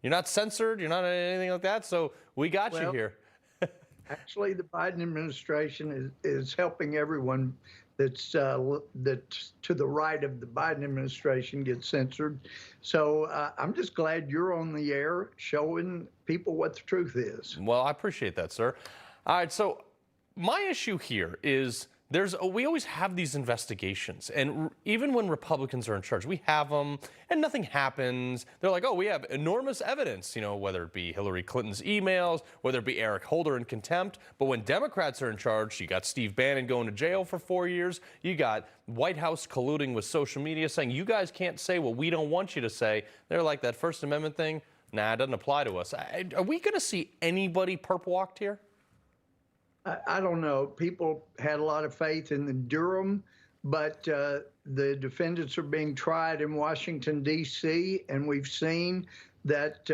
You're not censored. You're not anything like that. So we got you Well, here. actually, the Biden administration is helping everyone that's to the right of the Biden administration get censored. So I'm just glad you're on the air showing people what the truth is. Well, I appreciate that, sir. All right, so my issue here is we always have these investigations, and even when Republicans are in charge, we have them, and nothing happens. They're like, oh, we have enormous evidence, whether it be Hillary Clinton's emails, whether it be Eric Holder in contempt. But when Democrats are in charge, you got Steve Bannon going to jail for 4 years. You got White House colluding with social media, saying you guys can't say what we don't want you to say. They're like that First Amendment thing. Nah, it doesn't apply to us. Are we going to see anybody perp walked here? I don't know. People had a lot of faith in the Durham, but the defendants are being tried in Washington, D.C., and we've seen that,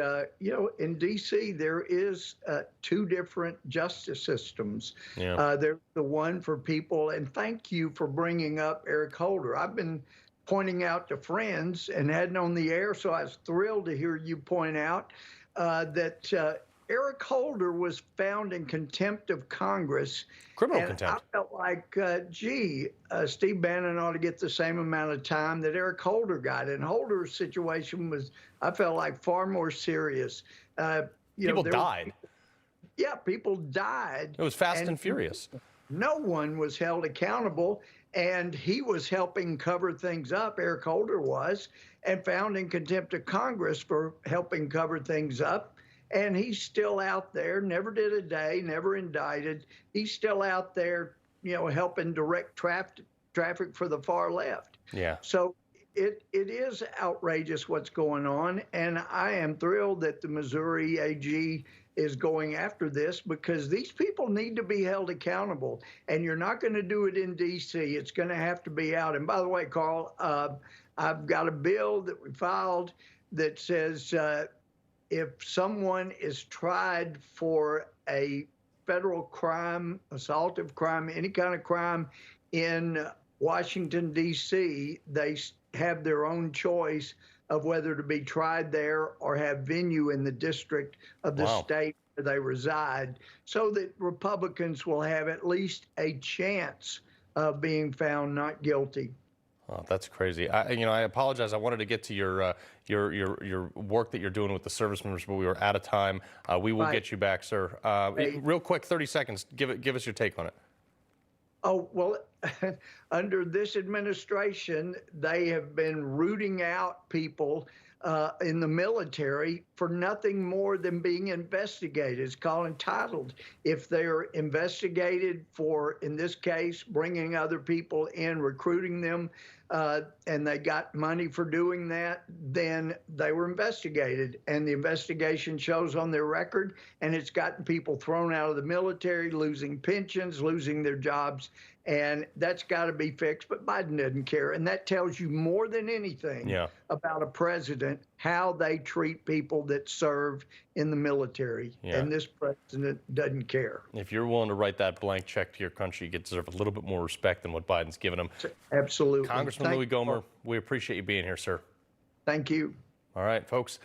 in D.C., there is two different justice systems. Yeah. There's the one for people, and thank you for bringing up Eric Holder. I've been pointing out to friends and hadn't on the air, so I was thrilled to hear you point out that Eric Holder was found in contempt of Congress. Criminal contempt. I felt like, Steve Bannon ought to get the same amount of time that Eric Holder got. And Holder's situation was, I felt like, far more serious. People died. Yeah, people died. It was fast and furious. No one was held accountable, and he was helping cover things up, Eric Holder was, and found in contempt of Congress for helping cover things up. And he's still out there, never did a day, never indicted. He's still out there, helping direct traffic for the far left. Yeah. So it is outrageous what's going on. And I am thrilled that the Missouri AG is going after this, because these people need to be held accountable. And you're not going to do it in D.C. It's going to have to be out. And by the way, Carl, I've got a bill that we filed that says if someone is tried for a federal crime, assaultive crime, any kind of crime in Washington, D.C., they have their own choice of whether to be tried there or have venue in the district of the state where they reside, so that Republicans will have at least a chance of being found not guilty. Oh, that's crazy. I apologize. I wanted to get to your work that you're doing with the service members, but we were out of time. We will get you back, sir. Real quick, 30 seconds. Give us your take on it. Oh, well, under this administration, they have been rooting out people in the military for nothing more than being investigated. It's called entitled. If they're investigated for, in this case, bringing other people in, recruiting them, and they got money for doing that, then they were investigated. And the investigation shows on their record, and it's gotten people thrown out of the military, losing pensions, losing their jobs. And that's got to be fixed, but Biden doesn't care. And that tells you more than anything about a president, how they treat people that serve in the military. Yeah. And this president doesn't care. If you're willing to write that blank check to your country, you deserve a little bit more respect than what Biden's given them. Absolutely. Congressman Louie Gohmert, we appreciate you being here, sir. Thank you. All right, folks.